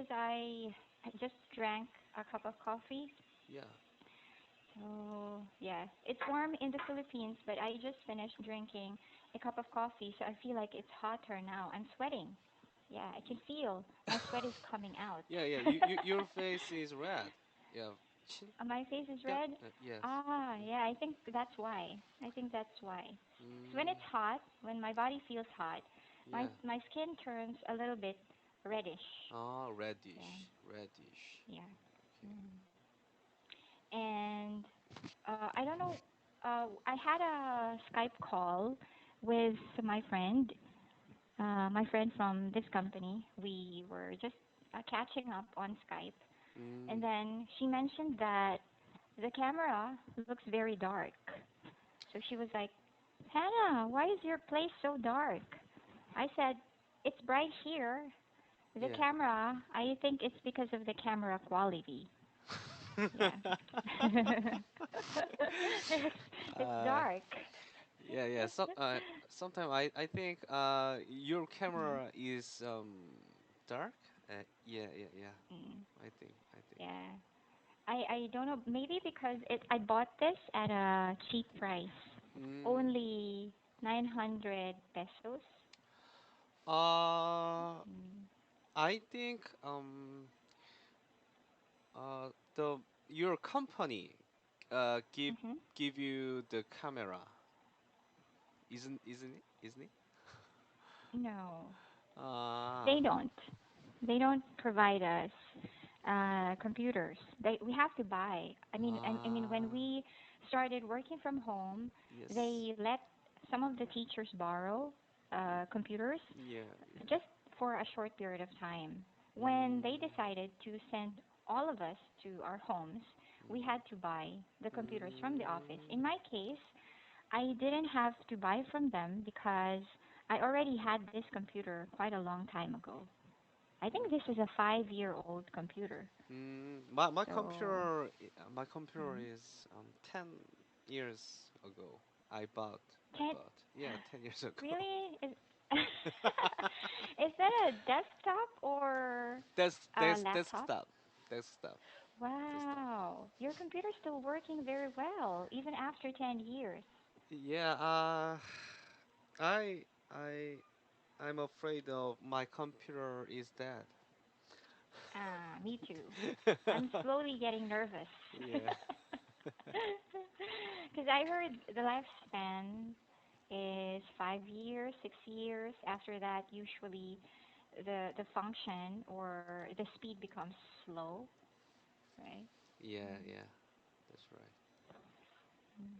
because I just drank a cup of coffee. Yeah. So yeah, it's warm in the Philippines, but I just finished drinking a cup of coffee, so I feel like it's hotter now. I'm sweating. Yeah, I can feel my sweat is coming out. Yeah, yeah. Your face is red. Yeah. Chin. My face is Yeah. red. Yes. Ah, yeah, I think that's why. I think that's why. 'Cause when Mm, it's hot, when my body feels hot, my yeah. my skin turns a little bit reddish. Ah, Yeah, reddish. Reddish. yeah. Okay. Mm. And I don't know. I had a Skype call with my friend from this company. We were just catching up on Skype, and Mm, then she mentioned that the camera looks very dark. So she was like, "Hannah, why is your place so dark?" I said, "It's bright here. The yeah. camera, I think it's because of the camera quality." Yeah. it's it's uh, dark. yeah, yeah. So, sometimes I think your Mm, camera is dark. Yeah, yeah, yeah. mm, I think. yeah. I don't know. Maybe because I bought this at a cheap price, Mm, only 900 pesos. uh, Mm. I think the your company Mhm. give you the camera, isn't it? Isn't it? No, Ah, they don't. They don't provide us computers. We have to buy. I mean, when ah, we started working from home, yes. they let some of the teachers borrow computers Yeah. just for a short period of time. When they Mm, decided to send all of us to our homes, we had to buy the computers from the office. mm, In my case, I didn't have to buy from them because I already had this computer quite a long time ago. I think this is a 5-year-old computer. So, my computer mm, is 10 years ago. I 10, bought. Yeah, 10 years ago. really? Is that a desktop or a laptop? Desktop, desktop, desktop. Wow, your computer's still working very well, even after 10 years. Yeah. I I I'm afraid of my computer is dead. Ah, me too. I'm slowly getting nervous. Yeah. Because I heard the lifespan is 5 years, 6 years. After that, usually the function or the speed becomes slow, right? Yeah, Mm. yeah. That's right. Mm.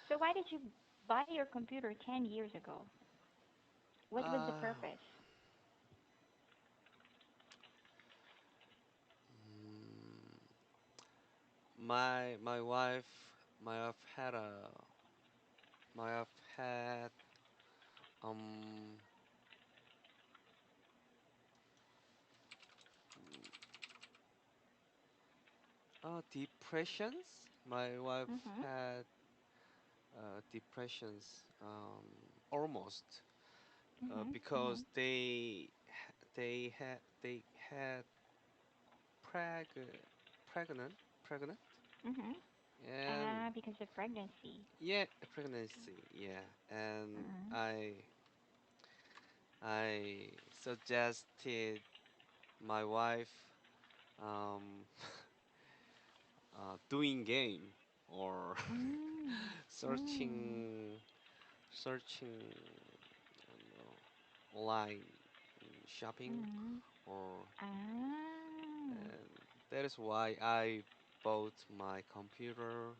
So why did you buy your computer 10 years ago? What was the Uh, purpose? mm, my wife had my wife had um depressions. My wife Mm-hmm. had depressions almost Mm-hmm. Mm-hmm. because they had pregnant pregnant Mm-hmm. and Because of pregnancy. yeah, pregnancy, yeah. And Mm-hmm. I suggested my wife um doing game or Mm. Mm. searching I don't know, online shopping Mm. or Ah. and that is why I bought my computer,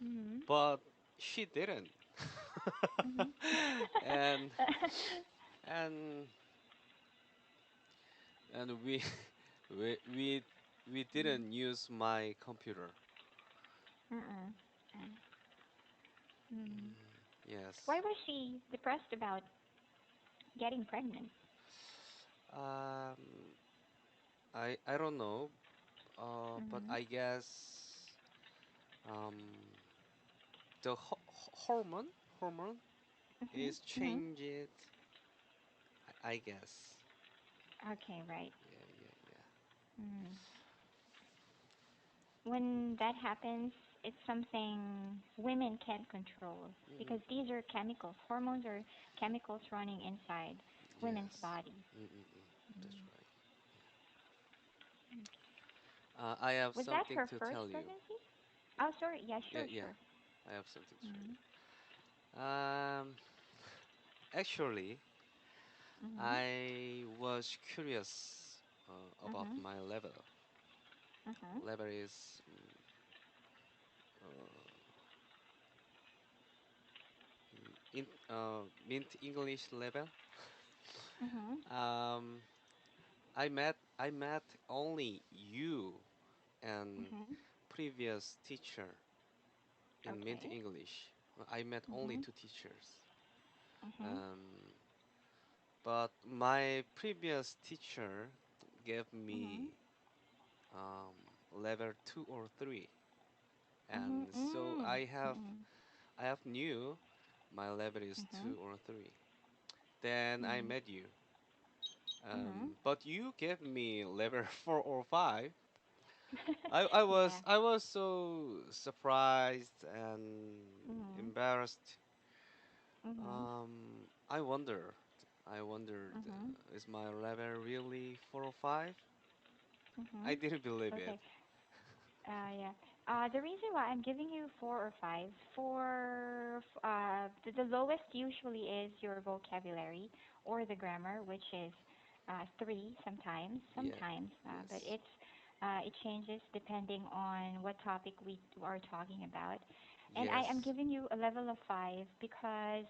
Mm-hmm. but she didn't. Mm-hmm. and and and we we we didn't use my computer. Mm-mm. Mm. Yes. Why was she depressed about getting pregnant? Um, I don't know, but Mm-hmm. I guess um the hormone Mm-hmm. is Mm-hmm. changed. I guess. Okay, right. Yeah, yeah, when that happens, it's something women can't control Mm-mm. because these are chemicals. Hormones are chemicals running inside women's Yes. body. Mm-mm-mm. That's Mm. right. I have Was that something her to first tell you. pregnancy? Oh, sorry. Yeah, Yeah, sure, yeah. sure. I have something to tell Mm-hmm. you. Actually, Mm-hmm. I was curious about Mm-hmm. my level. Mm-hmm. Level is uh, mint English level. Mm-hmm. Um, I met only you and Mm-hmm. previous teacher in Mint Okay. English. I met only Mm-hmm. two teachers. Mm-hmm. Um, but my previous teacher gave Mm-hmm. me um, level two or three, Mm-hmm. and so Mm. Mm-hmm. I have knew my level is Mm-hmm. two or three. Then I Mm-hmm. met you, Mm-hmm. but you gave me level four or five. Yeah. I was so surprised and Mm-hmm. embarrassed. Mm-hmm. I wonder. I wondered, Mm-hmm. is my level really 4 or 5? Mm-hmm. I didn't believe it. Okay. Yeah. The reason why I'm giving you 4 or 5, the lowest usually is your vocabulary or the grammar, which is 3 Yeah. sometimes, but Yes. it changes depending on what topic we are talking about. And I am Yes. giving you a level of 5 because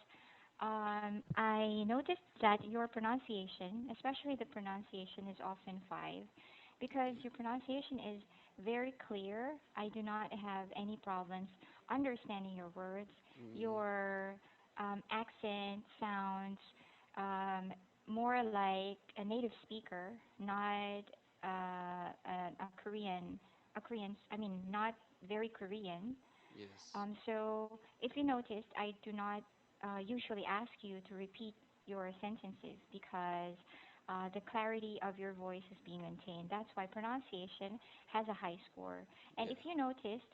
I noticed that your pronunciation, especially the pronunciation, is often 5 because your pronunciation is very clear. I do not have any problems understanding your words. Mm, Your accent sounds um, more like a native speaker, not a Korean, I mean, not very Korean. yes. So if you noticed, I do not usually ask you to repeat your sentences because the clarity of your voice is being maintained. That's why pronunciation has a high score. And Yeah. if you noticed,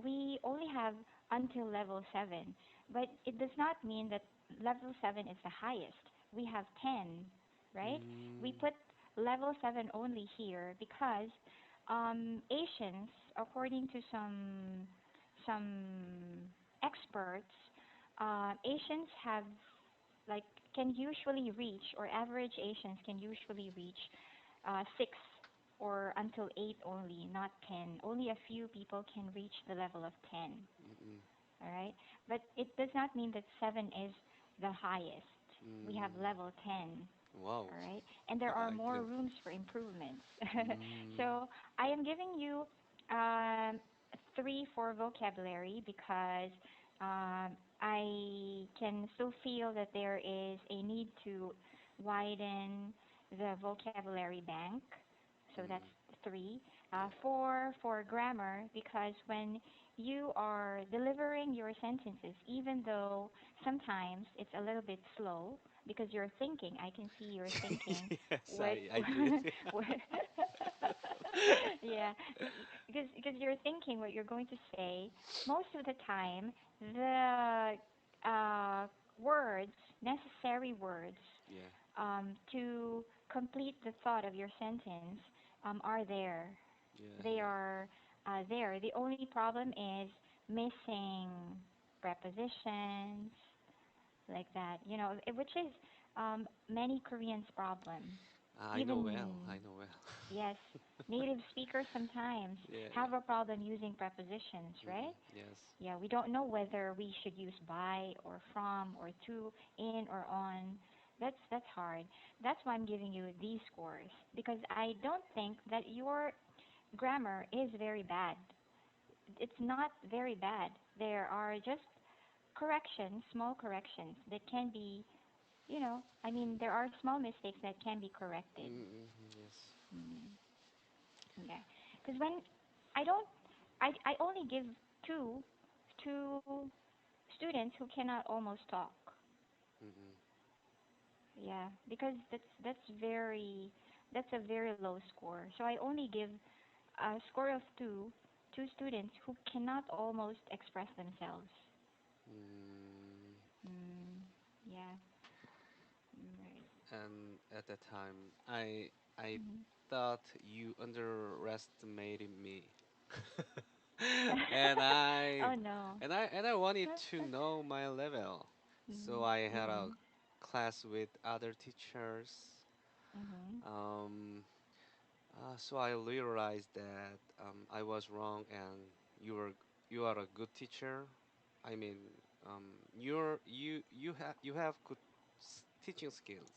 we only have until level 7, but it does not mean that level 7 is the highest. We have 10, right? We Mm, put level 7 only here because Asians, according to some experts, Asians have like can usually reach, or average Asians can usually reach 6 or until 8 only, not 10. Only a few people can reach the level of 10. mm, All right, but it does not mean that 7 is the highest. We have mm. level 10. Wow. All right, and there are I more didn't. rooms for improvements. Mm, So I am giving you um, 3 for vocabulary because I can still feel that there is a need to widen the vocabulary bank. So that's mm, 3. yeah. 4 for grammar because when you are delivering your sentences, even though sometimes it's a little bit slow because you're thinking, I can see you're thinking Yes, what, I did. what yeah, because you're thinking what you're going to say. Most of the time, the uh, words, necessary words, Yeah. to complete the thought of your sentence are there. Yeah. They Yeah. are there. The only problem is missing prepositions like that. Which is many Koreans' problem. I know Even well. I know well. yes, native speakers sometimes Yeah. have a problem using prepositions, Yeah. right? Yes. Yeah, we don't know whether we should use by or from or to, in or on. That's hard. That's why I'm giving you these scores because I don't think that your grammar is very bad. It's not very bad. There are just corrections, small corrections that can be, I mean, there are small mistakes that can be corrected. Yes. Mm, yeah. Because when I don't, I only give two to students who cannot almost talk. Mm-mm. Yeah, because that's a very low score. So I only give a score of 2 two students who cannot almost express themselves. Mm, Mm, yeah. Right. and at that time, I Mm-hmm. thought you underestimated me. and I Oh no. and I wanted to know my level. So I had a Mm-hmm. class with other teachers. Mm-hmm. Um, so I realized that I was wrong, and you are a good teacher. I mean, you have good teaching skills.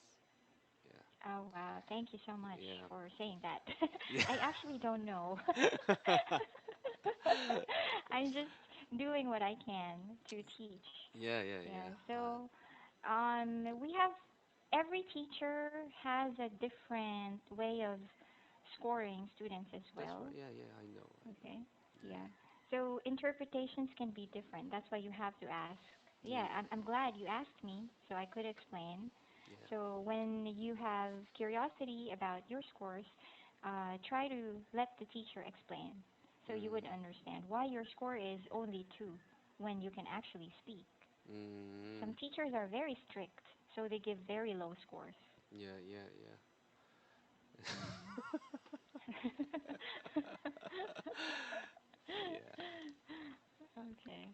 Yeah, Oh wow. Thank you so much yeah, for saying that. yeah, I actually don't know. I'm just doing what I can to teach. yeah, yeah, Yeah. yeah. So, we have every teacher has a different way of scoring students as That's well. right. Yeah, yeah. I know. Okay. Yeah, Yeah. So interpretations can be different. That's why you have to ask. Yeah, mm, I'm glad you asked me so I could explain. yeah, So when you have curiosity about your scores, try to let the teacher explain so you would mm, understand why your score is only 2 when you can actually speak. mm, Some teachers are very strict, so they give very low scores. yeah, yeah, yeah. Mm. Yeah. Okay.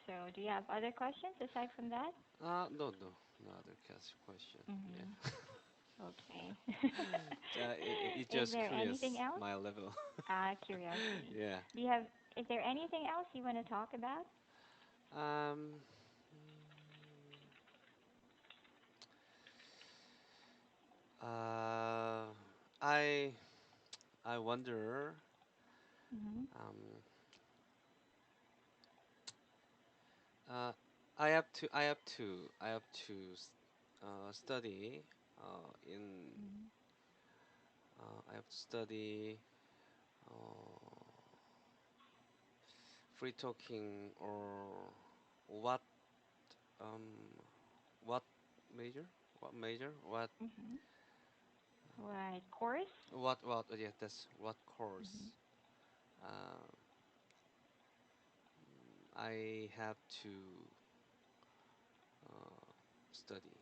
So, do you have other questions aside from that? No, no, no other question. Mm-hmm. Yeah. Okay. It Is just there anything curious else? my level. Curiosity. Yeah. Do you have, is there anything else you want to talk about? Um. Uh. I I wonder. Mm-hmm. Um. Uh. I have to study. In. Mm-hmm. I have to study. Uh, free talking or what? Um. What major? What major? Mm-hmm. What course? What? Yeah, that's what Mm-hmm. course. I have to uh, study.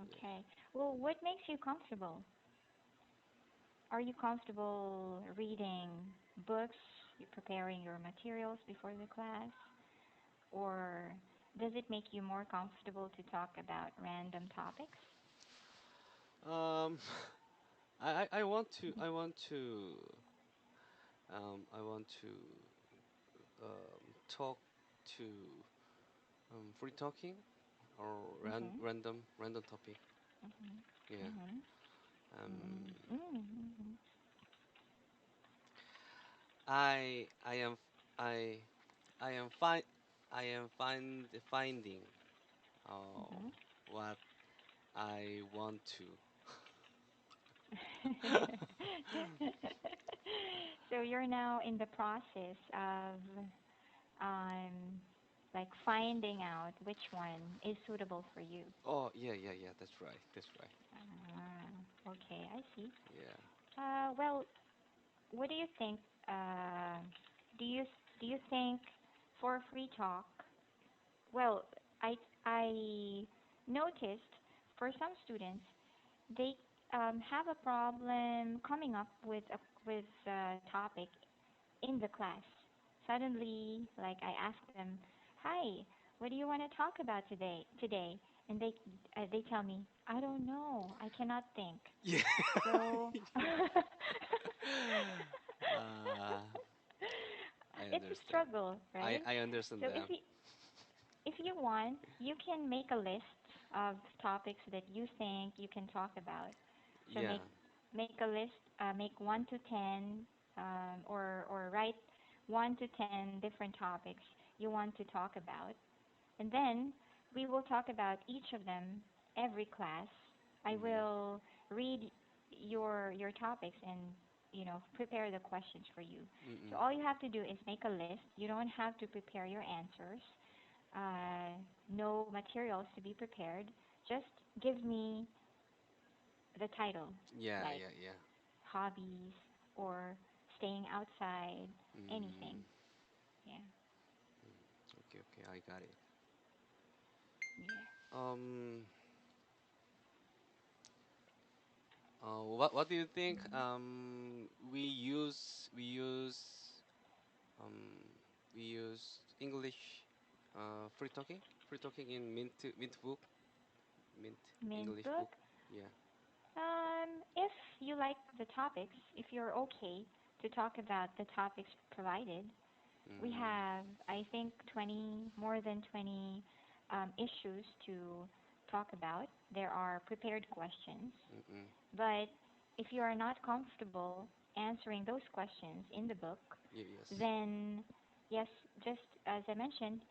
Yeah. Okay. Well, what makes you comfortable? Are you comfortable reading books, you preparing your materials before the class, or does it make you more comfortable to talk about random topics? Um, I want to I want to talk to free talking or Mm-hmm. random topic. Mm-hmm. Yeah. Mm-hmm. Um, Mm-hmm. I am I I am find I am finding uh, Mm-hmm. what I want to. So you're now in the process of um like finding out which one is suitable for you. Oh, yeah, yeah, yeah. That's right. That's right. Okay, I see. Yeah. Well, what do you think? Uh, do you do you think for free talk? Well, I noticed for some students they have a problem coming up with a topic in the class. Suddenly, like I ask them, "Hi, what do you want to talk about today?" Today, and they tell me, "I don't know. I cannot think." Yeah. So uh, I it's a understand. struggle, right? I understand So them. if you want, you can make a list of topics that you think you can talk about. So Yeah. make a list, make 1 to 10, or write 1 to 10 different topics you want to talk about, and then we will talk about each of them every class. I Mm, will read your topics and prepare the questions for you. So mm, all you have to do is make a list. You don't have to prepare your answers. No materials to be prepared. Just give me the title, yeah, like yeah, yeah. hobbies or staying outside, anything. Mm, Yeah. okay, okay, I got it. Yeah. Um, what do you think? Mhm. Um, we use English, free talking in Mint book, Mint Mint English book. book. Yeah. If you like the topics, if you're okay to talk about the topics provided, we Mm, have, I think, 20, more than 20 issues to talk about. There are prepared questions, mm, mm, but if you are not comfortable answering those questions in the book, yes. then yes, just as I mentioned,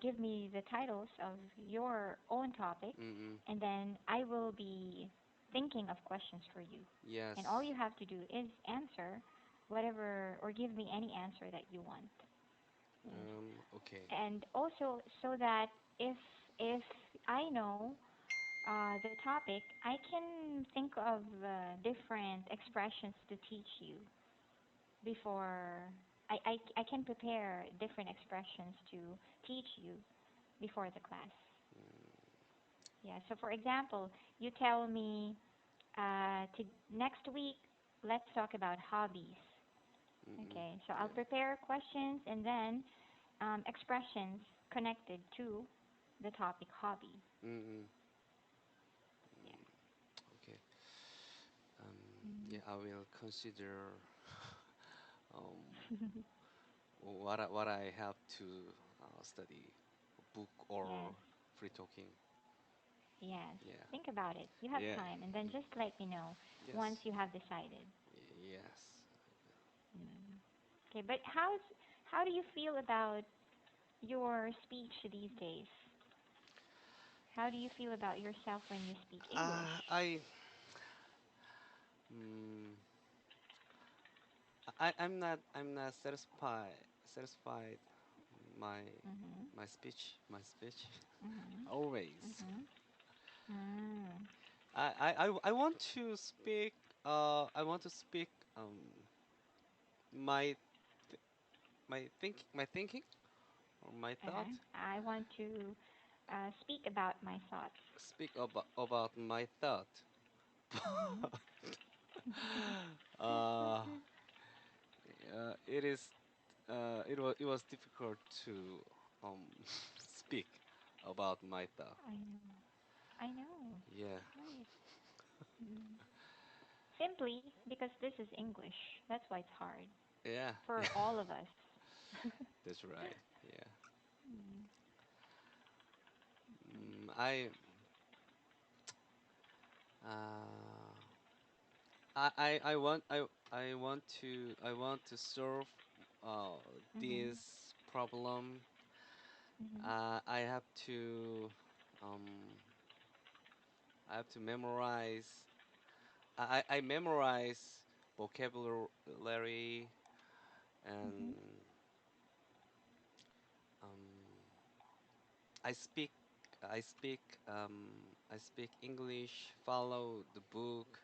give me the titles of your own topic, Mm, mm, and then I will be thinking of questions for you. And all yes. you have to do is answer whatever, or give me any answer that you want. Yes. Okay. And also, so that if I know the topic, I can think of different expressions to teach you before I can prepare different expressions to teach you before the class. Mm, Yeah. So for example, you tell me to next week, let's talk about hobbies. mm, mm, Okay. So I'll yeah. prepare questions and then expressions connected to the topic hobby. Mm, mm, Yeah. mm, okay. Yeah, Mm. I will consider um, what I have to study, book or Yes. free talking. Yes. Yeah, Think about it. You have yeah, time, and then y- just let me know once yes, you have decided. yes. Mm. Okay, but how do you feel about your speech these days? How do you feel about yourself when you speak English? I mm, I'm not satisfied my Mhm. my speech Mhm. always. Mhm. Mm. I want to speak I want to speak my th my thinking or my thought. Uh-huh. I want to speak about my thoughts. Speak about my thought. Mhm. uh, it is it was difficult to um speak about my thought. I know. I know. Yeah, Right. Mm. Simply because this is English. That's why it's hard yeah, for yeah. all of us. That's right. Yeah. Mm. I uh I want to solve uh Mhm. this problem. Mhm. I have to um I have to memorize. I memorize vocabulary Mhm. and um I speak I speak I speak English. Follow the book.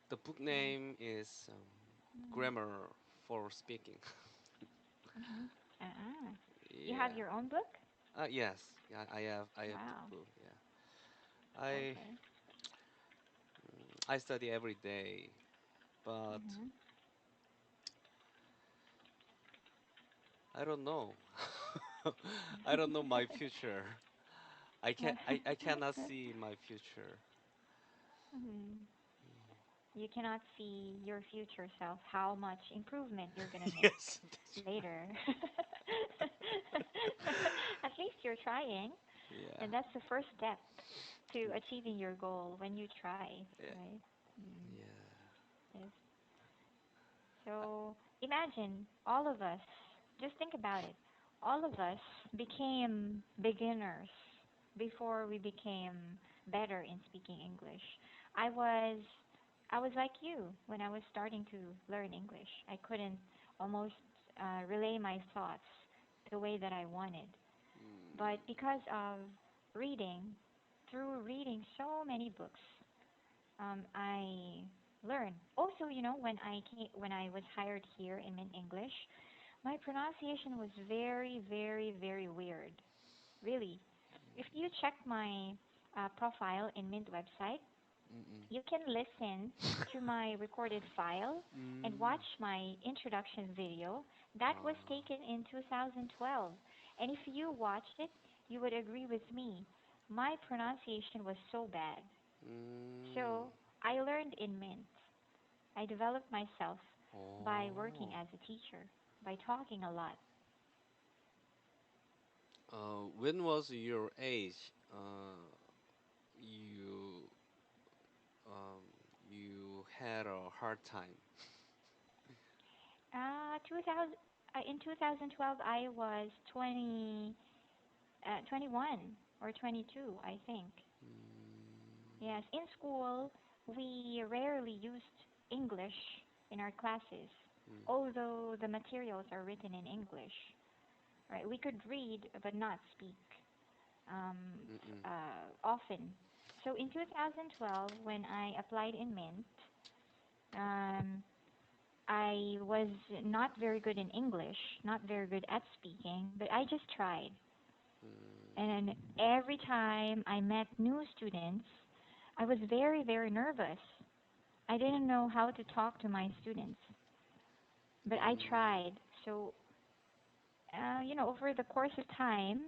The book Yes. name is Mm. Grammar for Speaking. Mhm. Uh-uh. You have Yeah. your own book? Yes. Yeah, I have the Wow. book. Yeah. I Okay. I study every day, but Mhm. I don't know. I don't know my future. I cannot see my future. Mhm. You cannot see your future self, how much improvement you're gonna make Yes, that's right. later. At least you're trying, Yeah. and that's the first step to Y- achieving your goal when you try, Yeah. right? Mm. Yeah. Yes. So imagine all of us, just think about it. All of us became beginners before we became better in speaking English. I was I was like you when I was starting to learn English. I couldn't almost relay my thoughts the way that I wanted. But Mm, because of reading, through reading so many books, I learn. Also, when I was hired here in Mint English, my pronunciation was very, very, very weird. Really. If you check my profile in Mint website, Mm-mm. you can listen to my recorded file and Mm. watch my introduction video that was taken in 2012. And if you watched it, you would agree with me. My pronunciation was so bad. Mm. So I learned in Mint. I developed myself by working Oh. as a teacher, by talking a lot. When was your age? You um, you had a hard time. 2000, in 2012, I was 21 or 22, I think. Mm. Yes, in school, we rarely used English in our classes, Mm. although the materials are written in English. Right? We could read but not speak um, Mm-mm. often. So in 2012, when I applied in Mint, um, I was not very good in English, not very good at speaking, but I just tried. Mm. And every time I met new students, I was very, very nervous. I didn't know how to talk to my students, but I Mm. tried. So, over the course of time,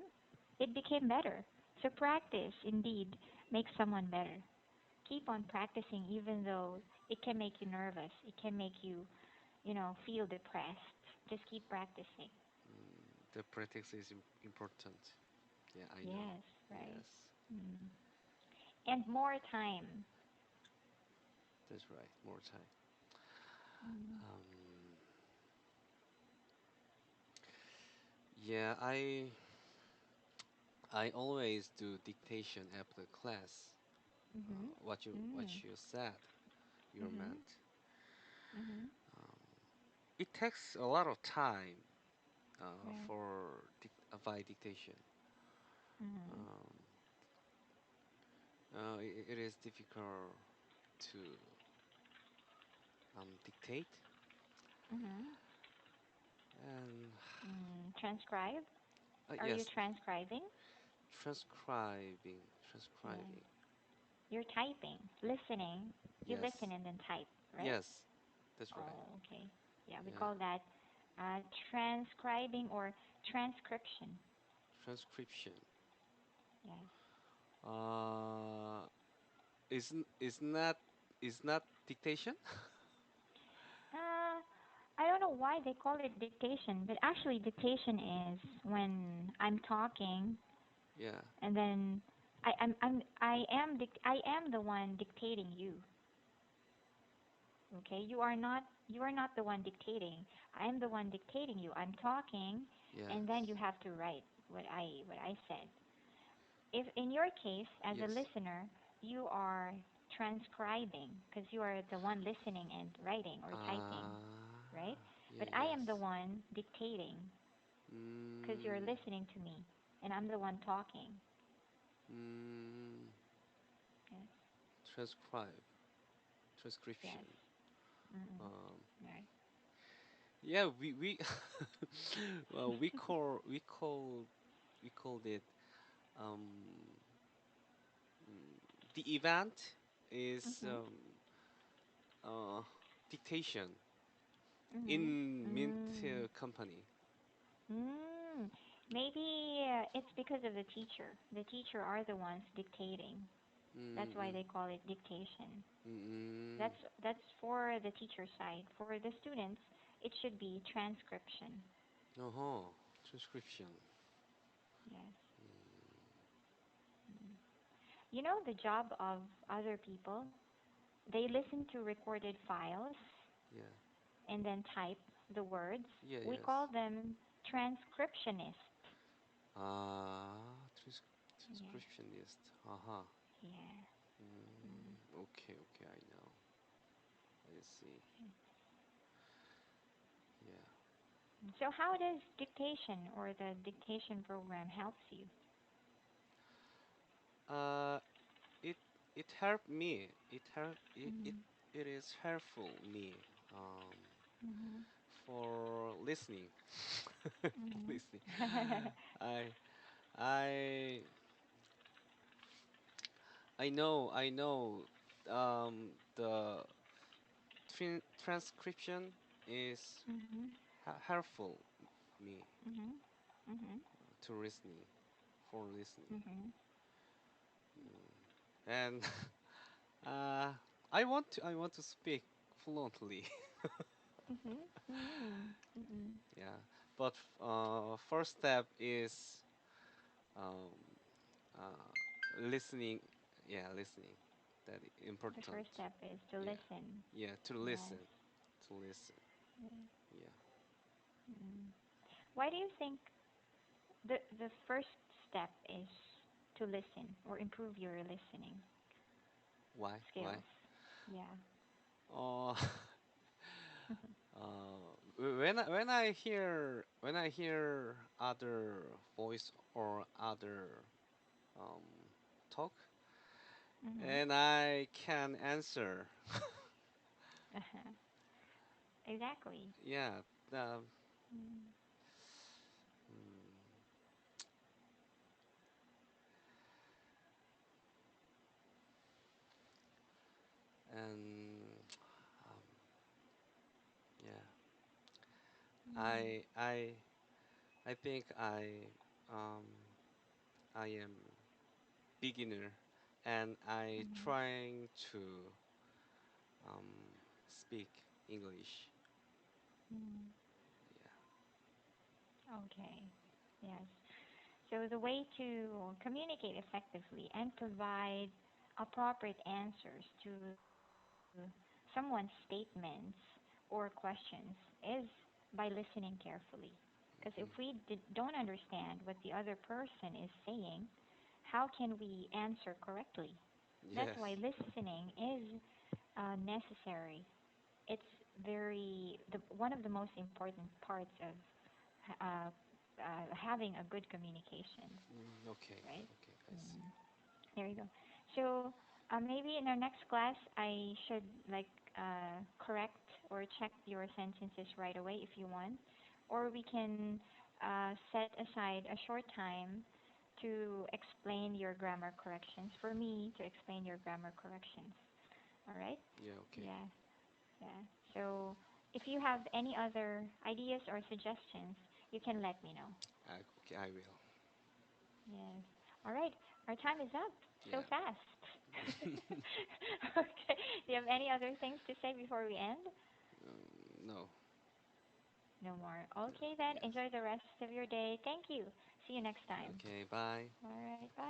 it became better. So, practice indeed makes someone better. Keep on practicing, even though it can make you nervous, it can make you, feel depressed. Just keep practicing. The practice is important. Yeah, I know. Yes, right. Yes, Mm. And more time. that's right. More time. Mm. Um, yeah, I always do dictation after class. Mhm. What Mm. you said, you Mhm. meant. Mhm. Um, it takes a lot of time Right. for by dictation. Mhm. Um, it is difficult to dictate Mhm. and Transcribe. Are you yes, transcribing? transcribing, Yeah. transcribing. You're typing, listening. You Yes, listen and then type, right? yes, that's right. Oh, okay. Yeah, we Yeah, call that transcribing or transcription. transcription. Yes. Uh, is not dictation? Uh, I don't know why they call it dictation, but actually dictation is when I'm talking Yeah. and then I am the one dictating you. Okay, you are not the one dictating. I am the one dictating you. I'm talking, and then Yes. you have to write what I said. If in your case, as a Yes. listener, you are transcribing because you are the one listening and writing or typing, right? Yeah. But I am the Yes. one dictating because you're Mm, listening to me, and I'm the one talking. mm, Yes, transcribe. Transcription. yes, mm-mm. Um, Right. yeah, we well, we called it um mm, the event is Mhm. uh dictation Mhm. in Mint Mm. company. Mm, maybe it's because of the teacher. The teacher are the ones dictating. That's why Mm-mm. they call it dictation. Mm-mm. That's for the teacher side. For the students, it should be transcription. Uh-huh. Transcription. Yes. Mm. You know the job of other people? They listen to recorded files Yeah. and then type the words. Yeah, We yes. call them transcriptionist. Trans Yes. transcriptionist. Uh-huh. Yeah. Mm. Okay, okay, I know. I see. Yeah. So how does dictation or the dictation program helps you? Uh, it it helped me. It helped it Mhm. it is helpful me um, Mhm. for listening. Mhm. Listening. I I I know the transcription is Mhm. helpful me Mhm. Mhm. to listening for listening. Mhm. Mm. And uh, I want to speak fluently. Mhm. Mhm. Mhm. Yeah, but first step is um, listening. Yeah, listening. That The important. first step is to Yeah, listen. yeah, to Yes. listen, to listen. Mm. Yeah. Mm. Why do you think the first step is to listen or improve your listening Why? Why? skills? Yeah. Uh, when I hear other voice or other um talk, Mhm. and I can answer. Uh-huh. Exactly. Yeah. Um, Mm. mm, and um, yeah, Mm. I I I think um I am beginner, and I Mhm. trying to speak English. Mm. Yeah. Okay. Yes. So the way to communicate effectively and provide appropriate answers to someone's statements or questions is by listening carefully. Because if Hmm. we don't understand what the other person is saying, how can we answer correctly? That's Yes. why listening is necessary. It's one of the most important parts of uh, having a good communication, Okay. right? Okay. I see. Mm. There you go. So maybe in our next class, I should like correct or check your sentences right away if you want, or we can set aside a short time to explain your grammar corrections. For me to explain your grammar corrections. All right? Yeah. Okay. Yeah, yeah. So if you have any other ideas or suggestions, you can let me know. Okay. I will. Yes. All right. Our time is up so Yeah. fast. Okay. Do you have any other things to say before we end? No. No more. No. Okay, then. Yes. Enjoy the rest of your day. Thank you. See you next time. Okay. Bye. All right. Bye.